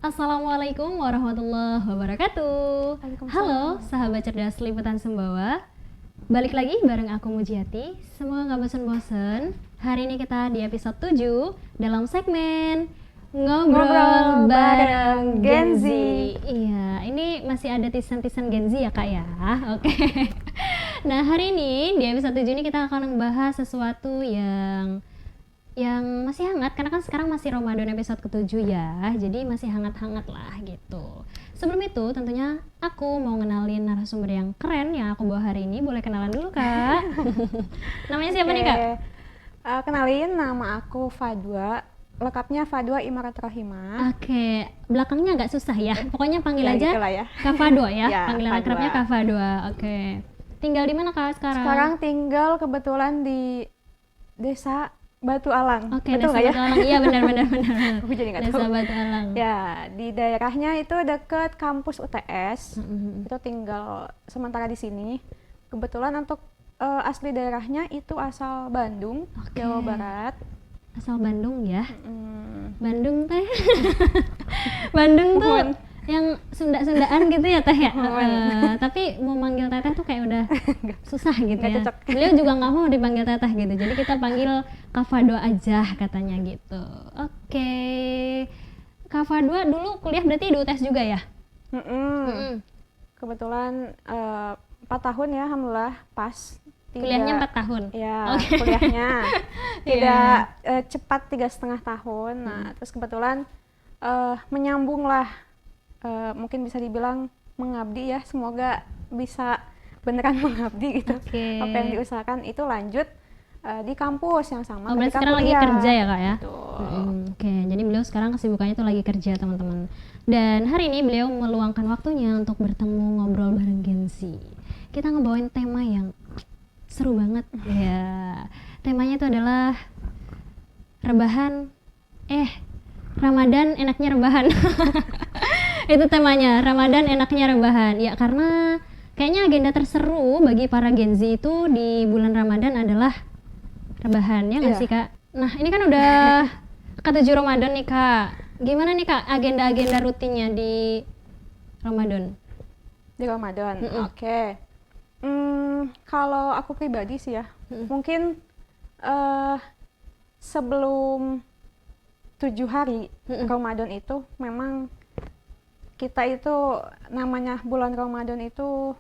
Assalamualaikum warahmatullahi wabarakatuh. Halo sahabat cerdas liputan Sumbawa. Balik lagi bareng aku Mujiati. Semoga gak bosen-bosen. Hari ini kita di episode 7 dalam segmen Ngobrol bareng Gen Z. Iya, ini masih ada tisan-tisan Gen Z ya kak ya. Oke. Nah hari ini di episode 7 ini kita akan membahas sesuatu yang masih hangat karena kan sekarang masih Ramadan episode ke-7 ya, jadi masih hangat-hangat lah gitu. Sebelum itu tentunya aku mau ngenalin narasumber yang keren yang aku bawa hari ini. Boleh kenalan dulu kak. Namanya siapa nih kak? Kenalin, nama aku Fadwa, lengkapnya Fadwa Imarat Rahimah. Oke, belakangnya agak susah ya, pokoknya panggil aja Gitu lah ya. Kak Fadwa ya, Ya, panggilan Fadwa. akrabnya Kak Fadwa. Oke, tinggal di mana kak sekarang? Sekarang tinggal kebetulan di Desa Batu Alang. Oke, Betul Desa nggak ya? Batu Alang. Iya benar. Aku jadi nggak Desa tahu. Batu Alang. Ya, di daerahnya itu deket kampus UTS. Mm-mm. Itu tinggal sementara di sini. Kebetulan untuk asli daerahnya itu asal Bandung, Oke. Jawa Barat. Asal Bandung ya. Mm, Bandung teh. Bandung tuh Mohon. yang Sunda-Sundaan gitu ya teh ya. Mohon. Tapi mau manggil teteh tuh kayak udah susah gitu Nggak ya. cocok. Beliau juga nggak mau dipanggil teteh gitu. Jadi kita panggil Kak Fadwa aja katanya gitu. Oke. Kak Fadwa dulu kuliah berarti di UTS juga ya? Mm-mm. Kebetulan 4 tahun ya, alhamdulillah pas. Kuliahnya 4 tahun. Ya, Oke. kuliahnya Iya. tidak cepat 3,5 tahun. Nah, terus kebetulan menyambung lah, mungkin bisa dibilang mengabdi ya. Semoga bisa beneran mengabdi gitu. Oke. Apa yang diusahakan itu lanjut di kampus yang sama. Oh, berarti ketika sekarang lagi kuliah. kerja ya kak ya? Betul. Oke, jadi beliau sekarang kesibukannya tuh lagi kerja teman-teman. Dan hari ini beliau meluangkan waktunya untuk bertemu ngobrol bareng Gen Z. Kita ngebawain tema yang seru banget ya. Temanya itu adalah rebahan. Ramadan enaknya rebahan. Itu temanya, Ramadan enaknya rebahan. Ya karena kayaknya agenda terseru bagi para Gen Z itu di bulan Ramadan adalah rebahan, ya nggak Iya. sih kak? Nah ini kan udah ke-7 Ramadan nih kak. Gimana nih kak agenda-agenda rutinnya di Ramadan? Di Ramadan. Mm-mm. Oke. Kalau aku pribadi sih ya, mungkin sebelum 7 hari Ramadan itu memang kita itu namanya bulan Ramadan itu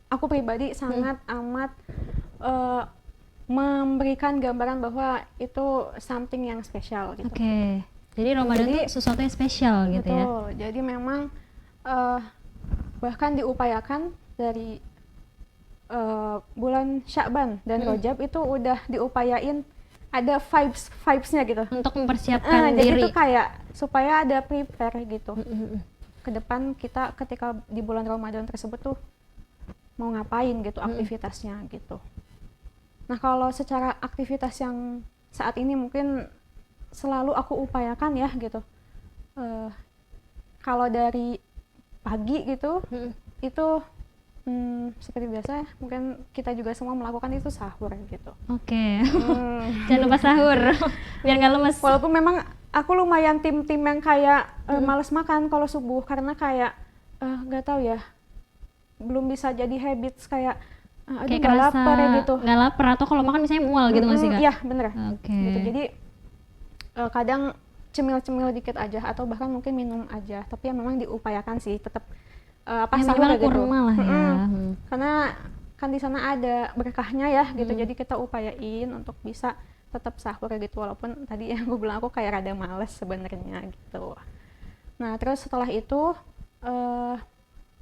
aku pribadi sangat amat memberikan gambaran bahwa itu something yang spesial gitu. Oke. Jadi Ramadan Jadi- tuh sesuatu yang spesial gitu ya? Betul. Jadi memang bahkan diupayakan dari bulan Sya'ban dan Rajab itu udah diupayain ada vibes-nya gitu. Untuk mempersiapkan Jadi diri. itu kayak supaya ada prepare gitu. Mm-mm. Ke depan kita ketika di bulan Ramadan tersebut tuh mau ngapain gitu aktivitasnya gitu. Nah, kalau secara aktivitas yang saat ini mungkin selalu aku upayakan ya gitu. Kalau dari pagi gitu itu seperti biasa mungkin kita juga semua melakukan itu sahur gitu. Oke. Jangan lupa sahur biar nggak lemes. Walaupun memang aku lumayan tim yang kayak males makan kalau subuh karena kayak nggak tahu ya, belum bisa jadi habits kayak aduh Kayak nggak kerasa lapar ya gitu. nggak lapar atau kalau makan misalnya mual gitu nggak sih kak? Iya bener. Oke. Gitu. Jadi kadang cemil-cemil dikit aja atau bahkan mungkin minum aja, tapi ya memang diupayakan sih tetap Ya, sahur minimal gitu. kurma lah ya. Karena kan di sana ada berkahnya ya gitu, jadi kita upayain untuk bisa tetap sahur gitu, walaupun tadi yang gue bilang aku kayak rada males sebenarnya gitu. Nah terus setelah itu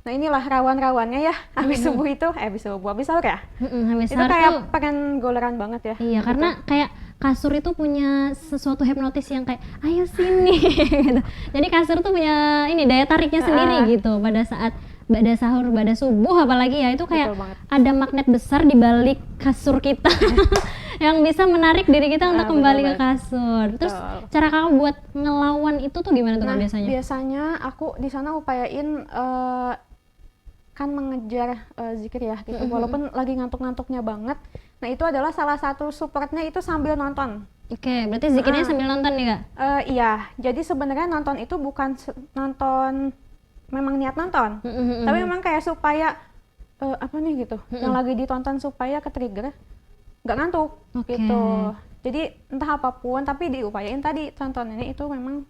nah inilah rawan-rawannya ya habis subuh itu habis sahur ya Habis itu sahur kayak tuh, pengen goleran banget ya. iya gitu. karena kayak kasur itu punya sesuatu hipnotis yang kayak ayo sini gitu. Jadi kasur tuh punya ini daya tariknya sendiri gitu pada saat pada sahur, pada subuh apalagi ya itu kayak Betul banget. ada magnet besar di balik kasur kita yang bisa menarik diri kita untuk betul kembali ke banget. kasur. Terus Betul. cara kamu buat ngelawan itu tuh gimana tuh Nah, Kak, biasanya? biasanya aku di sana upayain kan mengejar zikir ya gitu, walaupun lagi ngantuk-ngantuknya banget. Nah itu adalah salah satu supportnya itu sambil nonton. Oke, berarti zikirnya sambil nonton nih Kak? Iya, jadi sebenarnya nonton itu bukan nonton memang niat nonton, tapi memang kayak supaya apa nih gitu, yang lagi ditonton supaya ke-trigger nggak ngantuk gitu. Jadi entah apapun, tapi diupayain tadi tontonannya itu memang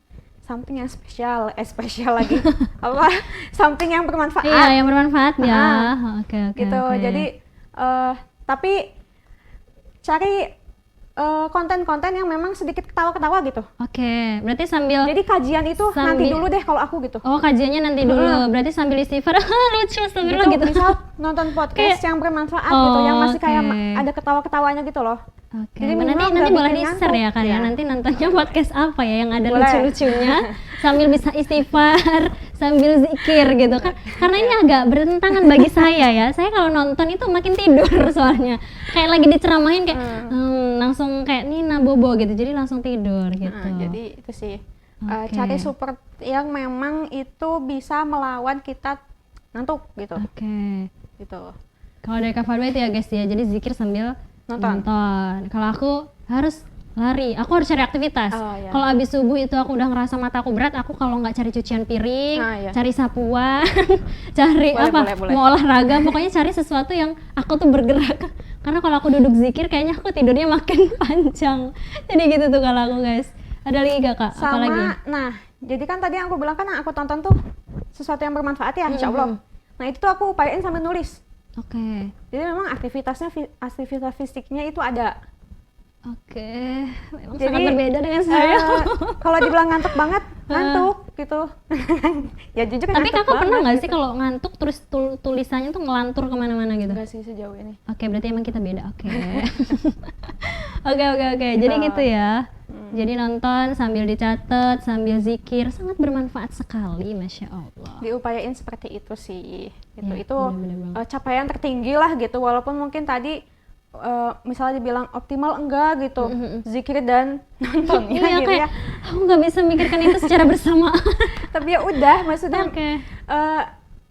something yang spesial lagi apa something yang bermanfaat. Iya, yang bermanfaat ya. Oke. Gitu. Jadi tapi cari konten-konten yang memang sedikit ketawa-ketawa gitu. Oke, berarti sambil Jadi kajian itu nanti dulu deh kalau aku gitu. Oh, kajiannya nanti dulu. Berarti sambil istighfar, lucu astagfirullah gitu. Misal nonton podcast yang bermanfaat gitu, yang masih kayak ada ketawa-ketawanya gitu loh. Oke, nanti boleh di-share ya kan ya. Nanti nontonnya podcast apa ya yang ada lucu-lucunya sambil bisa istighfar, sambil zikir gitu kan. Karena ini agak bertentangan bagi saya ya. Saya kalau nonton itu makin tidur soalnya. Kayak lagi diceramahin kayak langsung kayak Nina bobo gitu. Jadi langsung tidur gitu. Jadi itu sih. Cari support yang memang itu bisa melawan kita ngantuk gitu. Gitu. Kalau dari Kak Fadwa itu ya guys ya. Jadi zikir sambil nonton. Kalau aku harus lari, aku harus cari aktivitas. Kalau abis subuh itu aku udah ngerasa mataku berat, aku kalau nggak cari cucian piring, cari sapuan, cari boleh. Mau olahraga, pokoknya cari sesuatu yang aku tuh bergerak. Karena kalau aku duduk zikir, kayaknya aku tidurnya makin panjang. Jadi gitu tuh kalau aku guys. Ada lagi gak Kak? Sama, apalagi? Nah jadi kan tadi yang aku bilang kan aku tonton tuh sesuatu yang bermanfaat ya, insya Allah. Nah itu tuh aku upayain sambil nulis. Jadi memang aktivitas fisiknya itu ada. Memang sangat berbeda dengan saya. Kalau dibilang ngantuk banget, ngantuk gitu. Ya jujur Tapi ngantuk. Tapi Kakak pernah nggak sih kalau ngantuk terus tulisannya tuh ngelantur kemana-mana gitu? Enggak sih sejauh ini. Berarti emang kita beda. Oke. Jadi gitu ya. Jadi nonton sambil dicatat, sambil zikir, sangat bermanfaat sekali, Masya Allah. Diupayain seperti itu sih, gitu. Itu capaian tertinggi lah gitu, walaupun mungkin tadi misalnya dibilang optimal enggak gitu, zikir dan nontonnya gitu ya. Aku nggak bisa mikirkan itu secara bersamaan. Tapi ya udah, maksudnya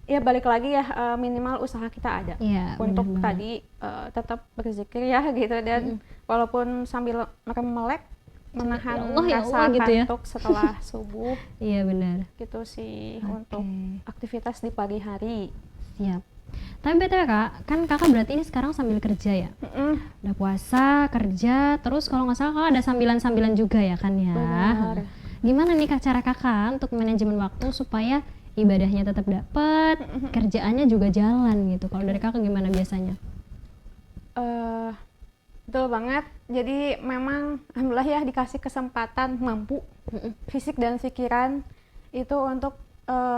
ya balik lagi ya, minimal usaha kita ada untuk tadi tetap berzikir ya gitu, dan walaupun sambil melek menahan rasa kantuk setelah subuh. Iya benar. Gitu sih untuk aktivitas di pagi hari. Siap. Tapi BTW Kak, kan Kakak berarti ini sekarang sambil kerja ya? Udah puasa, kerja, terus kalau nggak salah Kakak ada sambilan-sambilan juga ya kan ya? Benar. Gimana nih Kak cara Kakak untuk manajemen waktu supaya ibadahnya tetap dapat, kerjaannya juga jalan gitu? Kalau dari Kakak gimana biasanya? Betul banget. Jadi memang alhamdulillah ya dikasih kesempatan mampu fisik dan pikiran itu untuk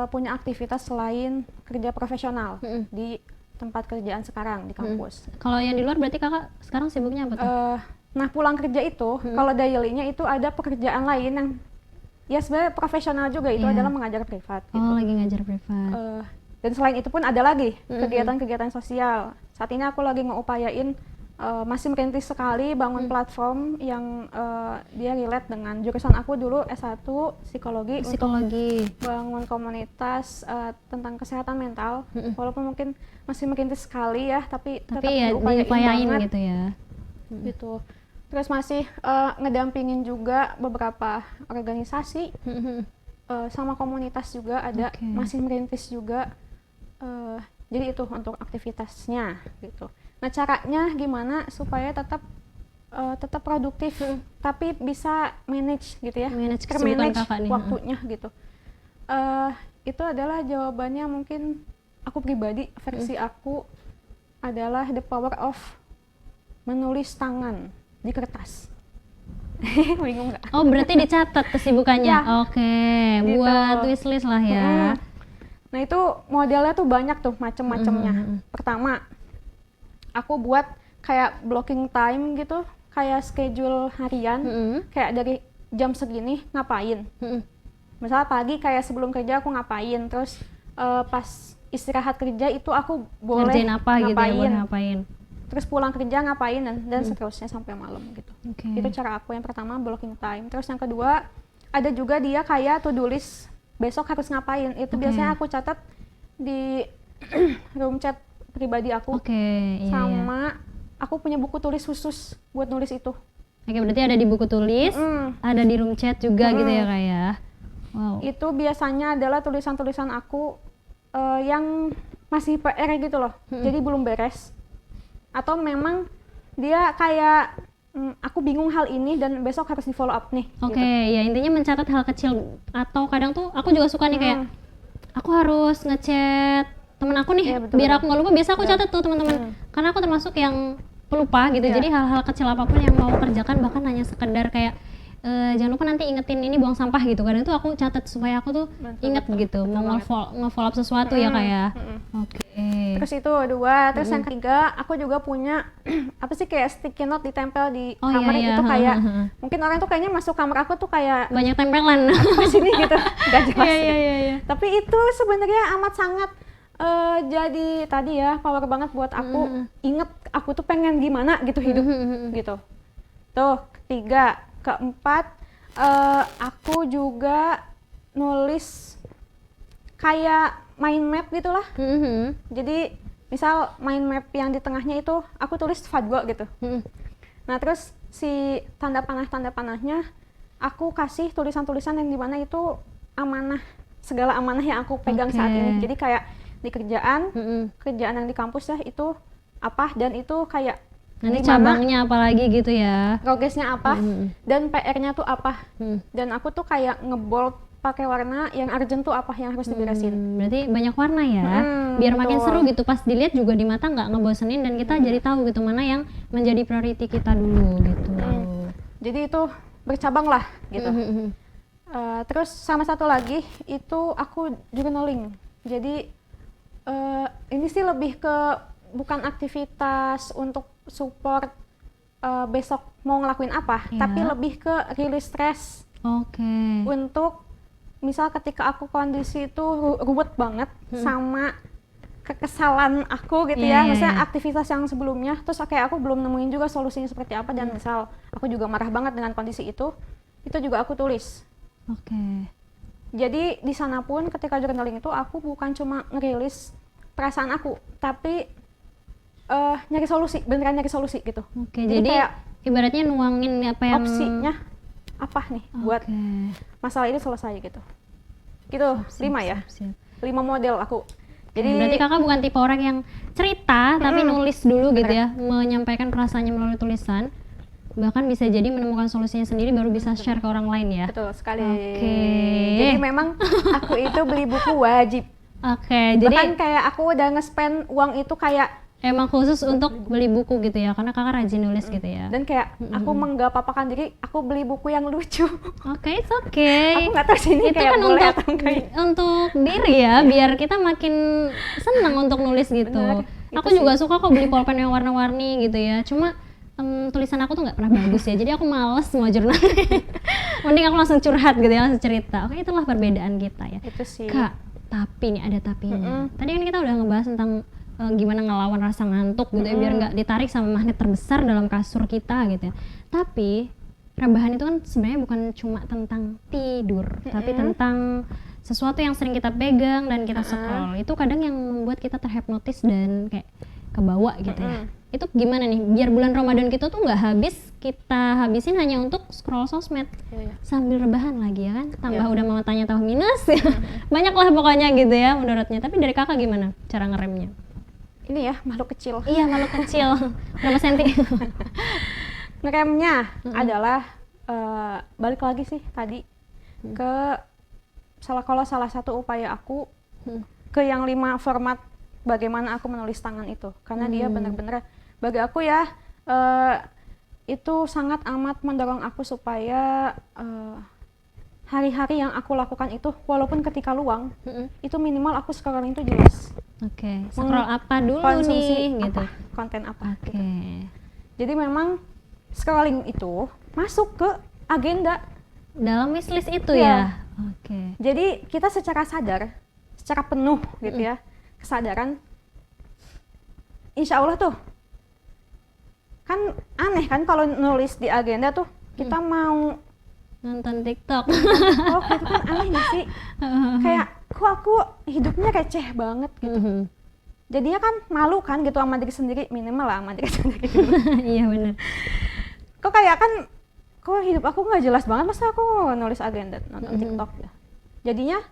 punya aktivitas selain kerja profesional di tempat kerjaan sekarang di kampus. Kalau yang di luar berarti Kakak sekarang sibuknya apa tuh? Nah pulang kerja itu kalau daily-nya itu ada pekerjaan lain yang ya sebenarnya profesional juga, itu adalah mengajar privat gitu. Lagi ngajar privat. Dan selain itu pun ada lagi kegiatan-kegiatan sosial. Saat ini aku lagi ngeupayain masih merintis sekali bangun platform yang dia relate dengan jurusan aku dulu S1 psikologi. Untuk bangun komunitas tentang kesehatan mental, walaupun mungkin masih merintis sekali ya, tapi tetap ya diupayain banget gitu ya. Gitu. Terus masih ngedampingin juga beberapa organisasi sama komunitas juga ada, masih merintis juga. Jadi itu untuk aktivitasnya gitu. Nah caranya gimana supaya tetap produktif tapi bisa manage gitu ya, manage waktunya gitu. Itu adalah jawabannya mungkin aku pribadi, versi aku adalah the power of menulis tangan di kertas. Bingung nggak? Oh berarti dicatat kesibukannya? Ya. Gitu. Buat wishlist lah ya. Nah itu modelnya tuh banyak tuh macem-macemnya. Pertama, aku buat kayak blocking time gitu, kayak schedule harian, kayak dari jam segini ngapain. Misalnya pagi kayak sebelum kerja aku ngapain, terus pas istirahat kerja itu aku boleh ngapain. Terus pulang kerja ngapain dan seterusnya sampai malam gitu. Itu cara aku yang pertama, blocking time. Terus yang kedua, ada juga dia kayak to do list, besok harus ngapain. Itu biasanya aku catat di room chat pribadi aku. Sama aku punya buku tulis khusus buat nulis itu. Oke, berarti ada di buku tulis, ada di room chat juga gitu ya Kak ya. Wow. Itu biasanya adalah tulisan-tulisan aku yang masih PR gitu loh, jadi belum beres. Atau memang dia kayak aku bingung hal ini dan besok harus di follow up nih. Oke, gitu. ya intinya mencatat hal kecil, atau kadang tuh aku juga suka nih kayak aku harus ngechat temen aku nih, Iya, betul, biar betul. aku nggak lupa. Biasa aku catat tuh teman-teman, karena aku termasuk yang pelupa gitu. Iya. Jadi hal-hal kecil apapun yang mau kerjakan, bahkan hanya sekedar kayak jangan lupa nanti ingetin ini buang sampah gitu. Kadang tuh aku catat supaya aku tuh Betul, inget betul. gitu, mau nge-follow up sesuatu ya kayak. Oke. Terus itu 2, terus yang ketiga aku juga punya apa sih kayak sticky note ditempel di Oh, kamar iya, iya. itu kayak mungkin orang tuh kayaknya masuk kamar aku tuh kayak Banyak tempelan. apa sini gitu, nggak jelas. Iya. Tapi itu sebenarnya amat sangat jadi tadi ya power banget buat aku inget aku tuh pengen gimana gitu hidup gitu. Tuh ketiga, keempat aku juga nulis kayak mind map gitulah. Jadi misal mind map yang di tengahnya itu aku tulis Fadwa gitu. Nah terus si tanda panahnya aku kasih tulisan-tulisan yang dimana itu amanah, segala amanah yang aku pegang saat ini. Jadi kayak di kerjaan yang di kampus ya itu apa, dan itu kayak Nanti gimana, cabangnya apa lagi gitu ya. progresnya apa, dan PR-nya tuh apa. Dan aku tuh kayak ngebold pakai warna yang urgent tuh apa yang harus diberesin. Berarti banyak warna ya, biar makin betul. seru gitu. Pas dilihat juga di mata nggak ngebosenin, dan kita jadi tahu gitu mana yang menjadi priority kita dulu gitu. Jadi itu bercabang lah gitu. Terus sama satu lagi itu aku journaling. Jadi ini sih lebih ke bukan aktivitas untuk support besok mau ngelakuin apa, tapi lebih ke rilis stres. Oke. Untuk misal ketika aku kondisi itu ruwet banget sama kekesalan aku gitu ya, misalnya aktivitas yang sebelumnya, terus kayak aku belum nemuin juga solusinya seperti apa, dan misal aku juga marah banget dengan kondisi itu juga aku tulis. Oke. Jadi di sana pun ketika journaling itu aku bukan cuma ngerilis perasaan aku, tapi nyari solusi, beneran nyari solusi gitu. Oke, jadi kayak ibaratnya nuangin apa yang opsinya apa nih buat masalah ini selesai gitu. Gitu, 5 ya. 5 model aku. Jadi berarti kakak bukan tipe orang yang cerita tapi nulis dulu gitu ya, menyampaikan perasaannya melalui tulisan. Bahkan bisa jadi menemukan solusinya sendiri baru bisa share ke orang lain ya. Betul sekali. Oke. Jadi memang aku itu beli buku wajib. Oke, Bahkan jadi kayak aku udah nge-spend uang itu kayak emang khusus untuk beli buku gitu ya, karena kakak rajin nulis gitu ya. dan kayak aku menggapapakan diri, aku beli buku yang lucu. Oke, it's okay. Aku nggak tahu sih ini Itu kayak kan boleh untuk atau enggak ya. untuk diri ya, biar kita makin senang untuk nulis gitu. Bener, Aku juga suka kok beli pulpen yang warna-warni gitu ya. Cuma tulisan aku tuh nggak pernah bagus ya, jadi aku males mau jurnal. Mending aku langsung curhat gitu ya, langsung cerita. Oke, itulah perbedaan kita ya. Itu sih. Kak, tapi nih ada tapinya. Tadi kan kita udah ngebahas tentang gimana ngelawan rasa ngantuk gitu ya, biar nggak ditarik sama magnet terbesar dalam kasur kita gitu ya. Tapi rebahan itu kan sebenarnya bukan cuma tentang tidur, tapi tentang sesuatu yang sering kita pegang dan kita scroll. Itu kadang yang membuat kita terhipnotis dan kayak kebawa gitu ya. Itu gimana nih biar bulan Ramadan kita tuh nggak habis kita habisin hanya untuk scroll sosmed sambil rebahan lagi ya kan, tambah udah mau tanya tahu minus ya. Banyak lah pokoknya gitu ya menurutnya. Tapi dari kakak gimana cara ngeremnya? Ini ya makhluk kecil. Iya, makhluk kecil. Berapa senti? Ngeremnya adalah balik lagi sih tadi ke salah satu upaya aku ke yang 5 format bagaimana aku menulis tangan itu, karena dia benar-benar bagi aku ya itu sangat amat mendorong aku supaya hari-hari yang aku lakukan itu walaupun ketika luang itu minimal aku scrolling itu jelas. Oke, scroll apa dulu Konsumsi nih gitu. konten apa Oke. gitu. Jadi memang scrolling itu masuk ke agenda Dalam wishlist itu Iya. ya. Oke. Jadi kita secara sadar, secara penuh gitu ya, kesadaran, insya Allah tuh, kan aneh kan kalau nulis di agenda tuh kita mau Nonton TikTok. oh itu kan aneh gak sih? Kayak kok aku hidupnya receh banget gitu. Jadinya kan malu kan gitu sama diri sendiri, minimal lah sama diri sendiri. Iya benar. kok kayak kan kok hidup aku nggak jelas banget masa aku nulis agenda nonton TikTok ya. Jadinya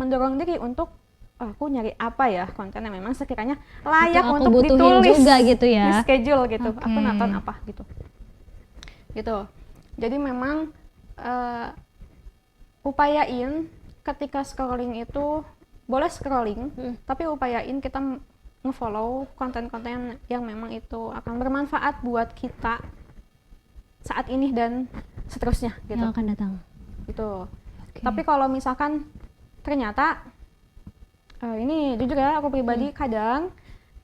mendorong diri untuk aku nyari apa ya konten yang memang sekiranya layak aku untuk butuhin ditulis juga gitu ya. di schedule gitu. Oke. Aku nonton apa gitu. Gitu. Jadi memang upayain ketika scrolling itu boleh scrolling, tapi upayain kita nge-follow konten-konten yang memang itu akan bermanfaat buat kita saat ini dan seterusnya gitu. Yang akan datang. Gitu. Okay. Tapi kalau misalkan ternyata ini jujur ya aku pribadi kadang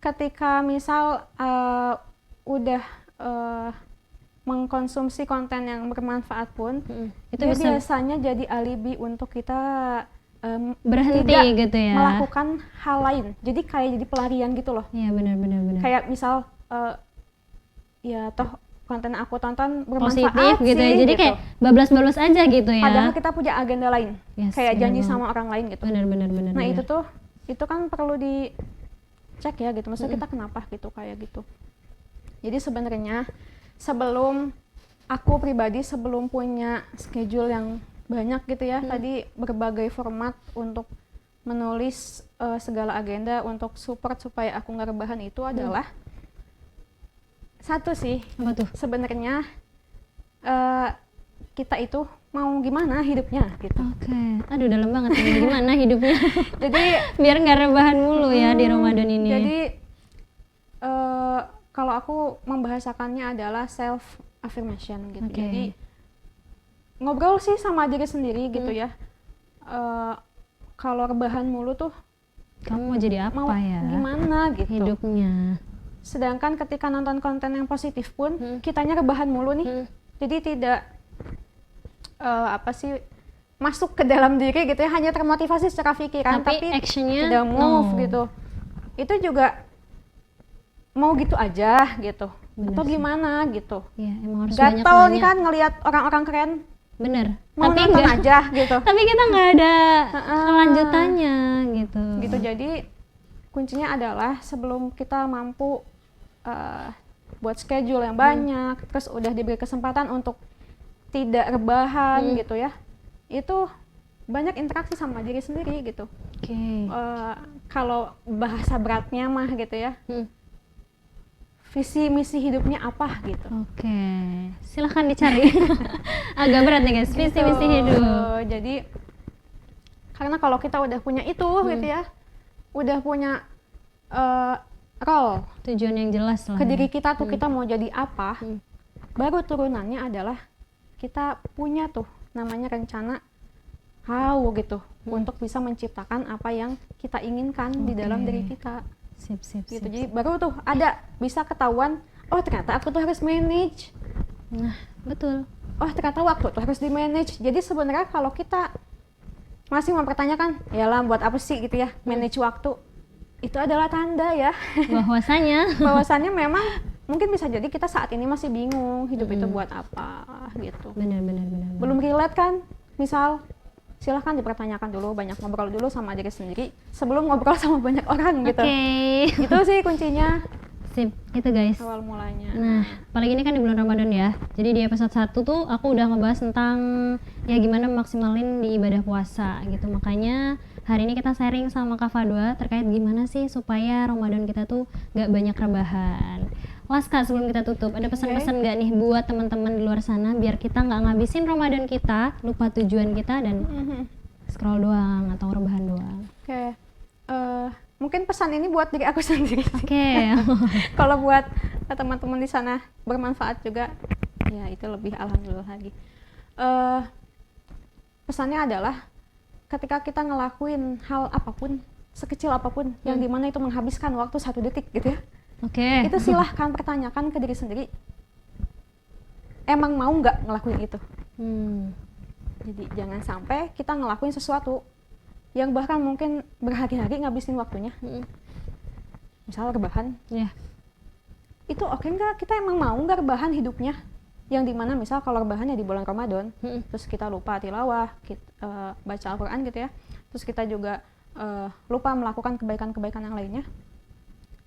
ketika misal udah mengkonsumsi konten yang bermanfaat pun itu biasanya jadi alibi untuk kita berhenti tidak gitu ya, melakukan hal lain. Jadi kayak jadi pelarian gitu loh. Iya benar. Kayak misal ya toh konten aku tonton bermanfaat positif gitu ya, jadi gitu. kayak bablas-bablas aja gitu ya. Padahal kita punya agenda lain, Yes, kayak janji banget. sama orang lain gitu. Benar. Nah itu kan perlu dicek ya gitu. Maksudnya kita kenapa gitu kayak gitu. Jadi sebenarnya sebelum aku pribadi sebelum punya schedule yang banyak gitu ya, tadi berbagai format untuk menulis segala agenda untuk support supaya aku nggak rebahan itu adalah satu sih. Apa tuh? Sebenarnya kita itu mau gimana hidupnya gitu. Oke. Aduh dalam banget ya, gimana hidupnya. Jadi biar nggak rebahan mulu ya di Ramadan ini. Jadi kalau aku membahasakannya adalah self affirmation gitu. Okay. Jadi ngobrol sih sama diri sendiri gitu ya. Kalau rebahan mulu tuh kamu mau jadi apa mau ya? gimana gitu Hidupnya. Sedangkan ketika nonton konten yang positif pun kitanya rebahan mulu nih. Jadi tidak masuk ke dalam diri gitu ya, hanya termotivasi secara pikiran tapi actionnya tidak move gitu. Itu juga mau gitu aja gitu. Bener atau sih. gimana gitu. Iya, emang harus banyak Gatel nih nanya. kan ngelihat orang-orang keren. Bener. Mau Tapi nonton nggak- aja gitu. Tapi kita nggak ada kelanjutannya gitu. Gitu, jadi kuncinya adalah sebelum kita mampu buat schedule yang banyak, terus udah diberi kesempatan untuk tidak rebahan gitu ya, itu banyak interaksi sama diri sendiri gitu. Oke. Kalau bahasa beratnya mah gitu ya, visi misi hidupnya apa gitu. Oke. Silahkan dicari. Agak berat nih guys, visi misi hidup. Jadi karena kalau kita udah punya itu gitu ya, udah punya role Tujuan yang jelas lah. ke ya. diri kita tuh, kita mau jadi apa, baru turunannya adalah kita punya tuh namanya rencana how gitu untuk bisa menciptakan apa yang kita inginkan di dalam diri kita Sip. gitu. Jadi baru tuh ada bisa ketahuan, oh ternyata aku tuh harus manage, Nah, betul. oh ternyata waktu tuh harus di manage. Jadi sebenarnya kalau kita masih mempertanyakan, yalah buat apa sih gitu ya manage waktu, itu adalah tanda ya bahwasannya memang mungkin bisa jadi kita saat ini masih bingung hidup itu buat apa gitu. Benar. Belum relate kan? Misal silahkan dipertanyakan dulu, banyak ngobrol dulu sama diri sendiri sebelum ngobrol sama banyak orang gitu. Oke. Itu sih kuncinya Sip, itu guys. awal mulanya. Nah, apalagi ini kan di bulan Ramadan ya. Jadi di episode 1 tuh aku udah ngebahas tentang ya gimana maksimalin di ibadah puasa gitu. Makanya hari ini kita sharing sama Kak Fadwa terkait gimana sih supaya Ramadan kita tuh gak banyak rebahan. Last Kak, sebelum kita tutup, ada pesan-pesan gak nih buat teman-teman di luar sana biar kita gak ngabisin Ramadan kita, lupa tujuan kita dan scroll doang atau rebahan doang. Oke. Mungkin pesan ini buat diri aku sendiri. Oke. Kalau buat teman-teman di sana bermanfaat juga, ya itu lebih alhamdulillah lagi. Pesannya adalah ketika kita ngelakuin hal apapun, sekecil apapun, yang dimana itu menghabiskan waktu 1 detik gitu ya, Oke. itu silahkan pertanyakan ke diri sendiri, emang mau nggak ngelakuin itu. Jadi jangan sampai kita ngelakuin sesuatu yang bahkan mungkin berhari-hari ngabisin waktunya. Misal rebahan, Ya. itu oke nggak? Kita emang mau nggak rebahan hidupnya? Yang dimana misal kalau rebahannya di bulan Ramadan, terus kita lupa tilawah, baca Al-Quran gitu ya, terus kita juga lupa melakukan kebaikan-kebaikan yang lainnya,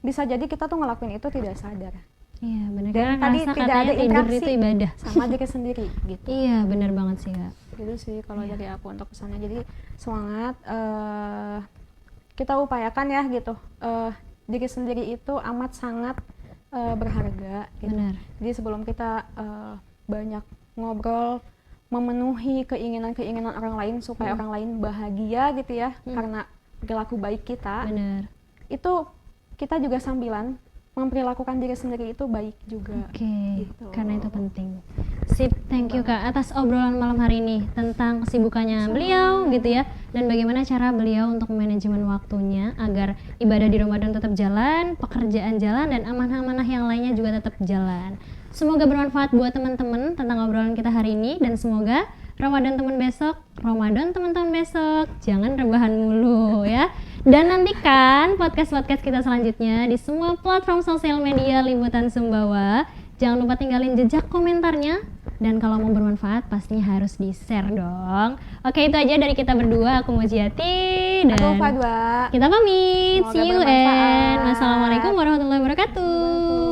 bisa jadi kita tuh ngelakuin itu tidak sadar. Iya benar. Dan Karena tadi ngerasa tidak katanya ada tidur interaksi itu ibadah. sama diri sendiri gitu. Iya benar banget sih Kak. Gitu sih kalau dari aku untuk pesannya. Jadi semangat, kita upayakan ya gitu. Diri sendiri itu amat sangat berharga gitu. Benar. Jadi sebelum kita banyak ngobrol, memenuhi keinginan-keinginan orang lain supaya orang lain bahagia gitu ya, karena perilaku baik kita, Benar. itu kita juga sambilan memperlakukan diri sendiri itu baik juga. Oke, Gitu. karena itu penting. Sip, thank you Kak atas obrolan malam hari ini tentang kesibukannya beliau gitu ya, dan bagaimana cara beliau untuk manajemen waktunya agar ibadah di Ramadan tetap jalan, pekerjaan jalan, dan amanah-amanah yang lainnya juga tetap jalan. Semoga bermanfaat buat teman-teman tentang obrolan kita hari ini, dan semoga Ramadan teman-teman besok, jangan rebahan mulu ya. Dan nantikan podcast-podcast kita selanjutnya di semua platform sosial media Liputan Sumbawa. Jangan lupa tinggalin jejak komentarnya, dan kalau mau bermanfaat pastinya harus di-share dong. Oke, itu aja dari kita berdua. Aku Mujiati dan Aku Fadwa. kita pamit. Semoga See you bermanfaat. and wassalamualaikum warahmatullahi wabarakatuh.